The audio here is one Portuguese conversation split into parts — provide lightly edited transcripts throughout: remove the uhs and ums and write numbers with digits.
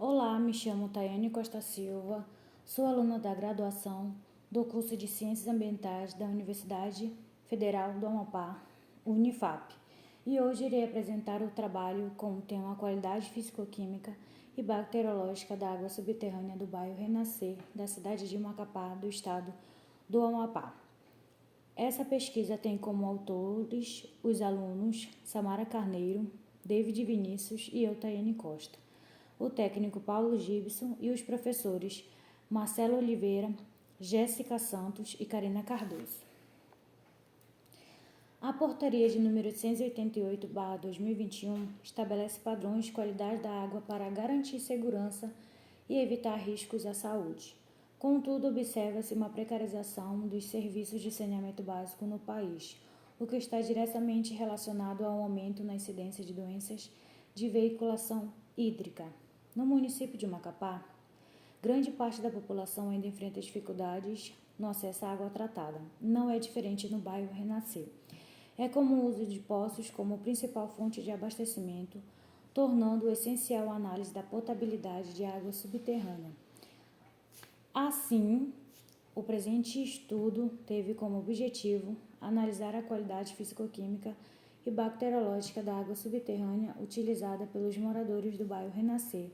Olá, me chamo Tayane Costa Silva, sou aluna da graduação do curso de Ciências Ambientais da Universidade Federal do Amapá, Unifap, e hoje irei apresentar o trabalho com o tema Qualidade Físico-Química e Bacteriológica da Água Subterrânea do bairro Renascer, da cidade de Macapá, do estado do Amapá. Essa pesquisa tem como autores os alunos Samara Carneiro, David Vinícius e eu, Tayane Costa, o técnico Paulo Gibson e os professores Marcelo Oliveira, Jéssica Santos e Karina Cardoso. A portaria de número 888/2021 estabelece padrões de qualidade da água para garantir segurança e evitar riscos à saúde. Contudo, observa-se uma precarização dos serviços de saneamento básico no país, o que está diretamente relacionado ao aumento na incidência de doenças de veiculação hídrica. No município de Macapá, grande parte da população ainda enfrenta dificuldades no acesso à água tratada. Não é diferente no bairro Renascer. É comum o uso de poços como principal fonte de abastecimento, tornando essencial a análise da potabilidade de água subterrânea. Assim, o presente estudo teve como objetivo analisar a qualidade físico-química e bacteriológica da água subterrânea utilizada pelos moradores do bairro Renascer,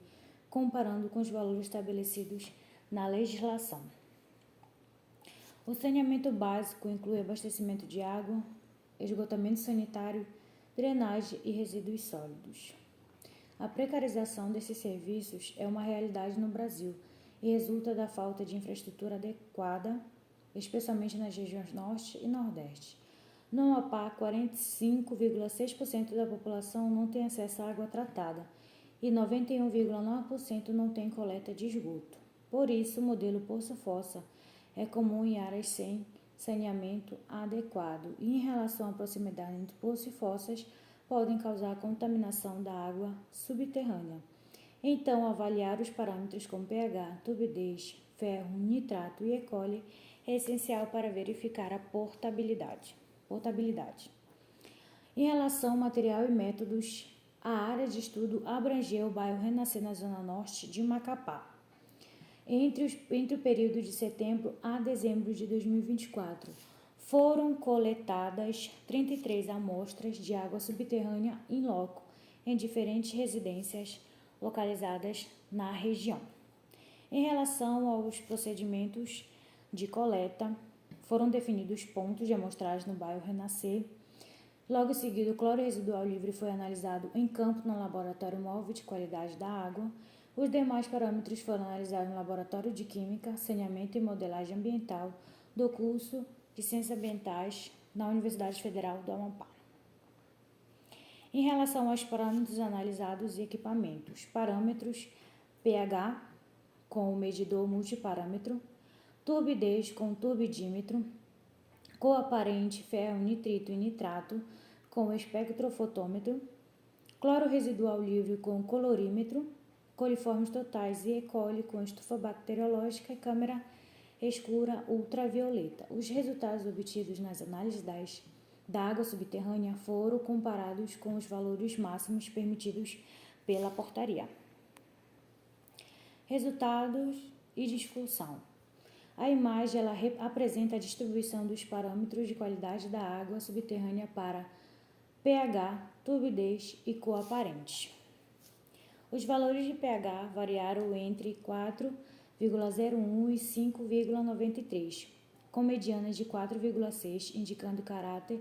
comparando com os valores estabelecidos na legislação. O saneamento básico inclui abastecimento de água, esgotamento sanitário, drenagem e resíduos sólidos. A precarização desses serviços é uma realidade no Brasil e resulta da falta de infraestrutura adequada, especialmente nas regiões Norte e Nordeste. No Amapá, 45,6% da população não tem acesso à água tratada e 91,9% não tem coleta de esgoto. Por isso, o modelo Poço-Fossa é comum em áreas sem saneamento adequado e, em relação à proximidade entre poços e fossas, podem causar contaminação da água subterrânea. Então, avaliar os parâmetros como pH, turbidez, ferro, nitrato e E. coli é essencial para verificar a potabilidade. Em relação ao material e métodos, a área de estudo abrangeu o bairro Renascer na zona norte de Macapá. Entre o período de setembro a dezembro de 2024, foram coletadas 33 amostras de água subterrânea in loco em diferentes residências localizadas na região. Em relação aos procedimentos de coleta, foram definidos pontos de amostragem no bairro Renascer. Logo em seguida, o cloro residual livre foi analisado em campo no Laboratório Móvel de Qualidade da Água. Os demais parâmetros foram analisados no Laboratório de Química, Saneamento e Modelagem Ambiental do curso de Ciências Ambientais na Universidade Federal do Amapá. Em relação aos parâmetros analisados e equipamentos, parâmetros pH com o medidor multiparâmetro, turbidez com turbidímetro, cor aparente, ferro, nitrito e nitrato com espectrofotômetro, cloro residual livre com colorímetro, coliformes totais e E. coli com estufa bacteriológica e câmara escura ultravioleta. Os resultados obtidos nas análises da água subterrânea foram comparados com os valores máximos permitidos pela portaria. Resultados e discussão. A imagem apresenta a distribuição dos parâmetros de qualidade da água subterrânea para pH, turbidez e cor aparente. Os valores de pH variaram entre 4,01 e 5,93, com medianas de 4,6, indicando caráter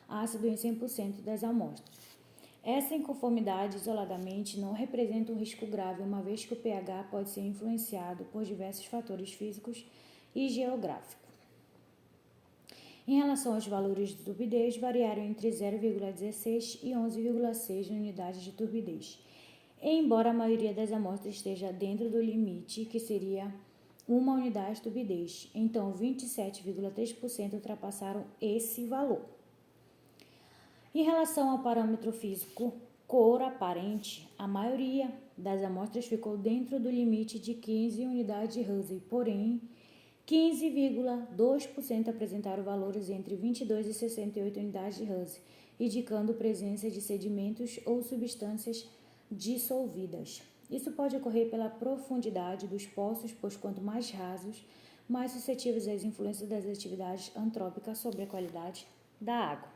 ácido em 100% das amostras. Essa inconformidade isoladamente não representa um risco grave, uma vez que o pH pode ser influenciado por diversos fatores físicos e geográficos. Em relação aos valores de turbidez, variaram entre 0,16 e 11,6 unidades de turbidez, embora a maioria das amostras esteja dentro do limite, que seria uma unidade de turbidez. Então, 27,3% ultrapassaram esse valor. Em relação ao parâmetro físico cor aparente, a maioria das amostras ficou dentro do limite de 15 unidades de Husey, porém, 15,2% apresentaram valores entre 22 e 68 unidades de Husey, indicando presença de sedimentos ou substâncias dissolvidas. Isso pode ocorrer pela profundidade dos poços, pois quanto mais rasos, mais suscetíveis às influências das atividades antrópicas sobre a qualidade da água.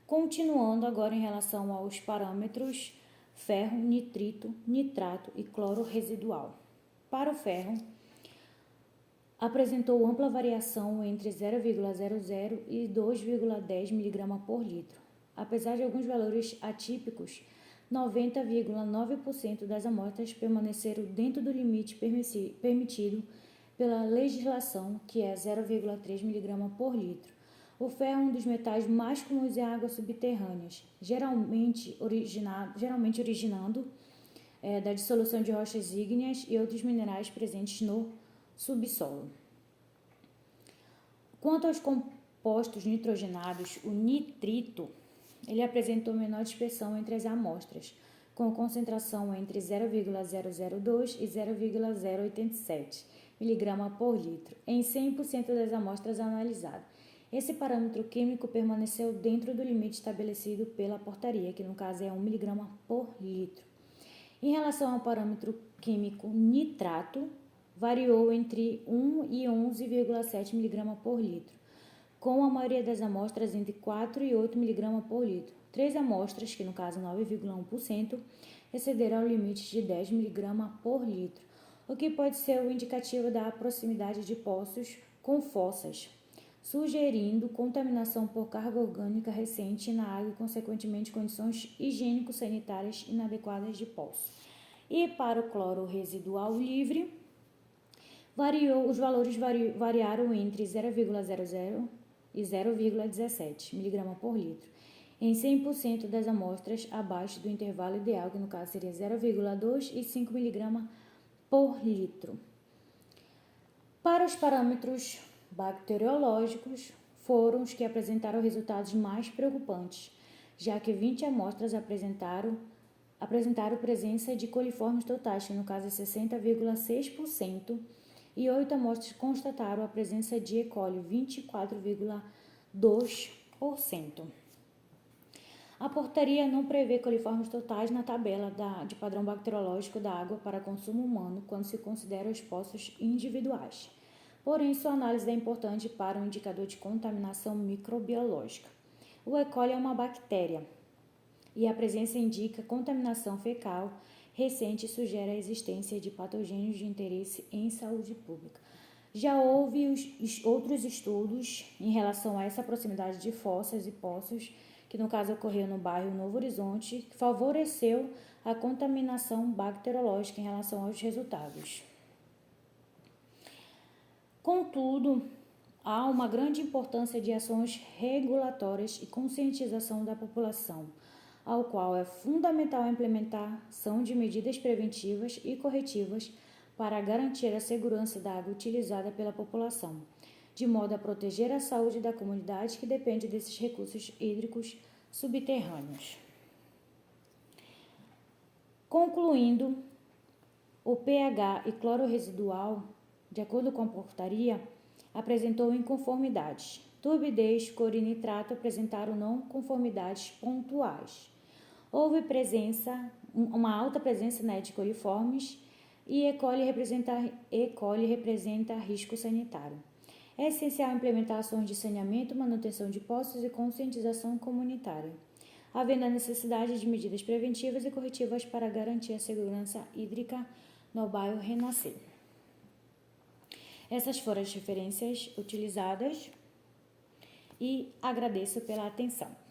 Continuando agora em relação aos parâmetros ferro, nitrito, nitrato e cloro residual. Para o ferro, apresentou ampla variação entre 0,00 e 2,10 mg por litro. Apesar de alguns valores atípicos, 90,9% das amostras permaneceram dentro do limite permitido pela legislação, que é 0,3 mg por litro. O ferro é um dos metais mais comuns em águas subterrâneas, geralmente originando da dissolução de rochas ígneas e outros minerais presentes no subsolo. Quanto aos compostos nitrogenados, o nitrito ele apresentou menor dispersão entre as amostras, com concentração entre 0,002 e 0,087 mg por litro em 100% das amostras analisadas. Esse parâmetro químico permaneceu dentro do limite estabelecido pela portaria, que no caso é 1 mg por litro. Em relação ao parâmetro químico nitrato, variou entre 1 e 11,7 mg por litro, com a maioria das amostras entre 4 e 8 mg por litro. 3 amostras, que no caso 9,1%, excederam o limite de 10 mg por litro, o que pode ser o indicativo da proximidade de poços com fossas, sugerindo contaminação por carga orgânica recente na água e, consequentemente, condições higiênico-sanitárias inadequadas de poço. E para o cloro residual livre, os valores variaram entre 0,00 e 0,17 mg por litro, em 100% das amostras abaixo do intervalo ideal, que no caso seria 0,2 e 5 mg por litro. Para os parâmetros bacteriológicos, foram os que apresentaram resultados mais preocupantes, já que 20 amostras apresentaram presença de coliformes totais, que no caso é 60,6%, e 8 amostras constataram a presença de E. coli, 24,2%. A portaria não prevê coliformes totais na tabela de padrão bacteriológico da água para consumo humano quando se considera os poços individuais. Porém, sua análise é importante para um indicador de contaminação microbiológica. O E. coli é uma bactéria e a presença indica contaminação fecal recente e sugere a existência de patogênios de interesse em saúde pública. Já houve outros estudos em relação a essa proximidade de fossas e poços, que no caso ocorreu no bairro Novo Horizonte, que favoreceu a contaminação bacteriológica em relação aos resultados. Contudo, há uma grande importância de ações regulatórias e conscientização da população, ao qual é fundamental a implementação de medidas preventivas e corretivas para garantir a segurança da água utilizada pela população, de modo a proteger a saúde da comunidade que depende desses recursos hídricos subterrâneos. Concluindo, o pH e cloro residual, de acordo com a portaria, apresentou inconformidades. Turbidez, cor e nitrato apresentaram não conformidades pontuais. Houve uma alta presença de coliformes e E. coli representa risco sanitário. É essencial implementar ações de saneamento, manutenção de poços e conscientização comunitária, havendo a necessidade de medidas preventivas e corretivas para garantir a segurança hídrica no bairro Renascer. Essas foram as referências utilizadas e agradeço pela atenção.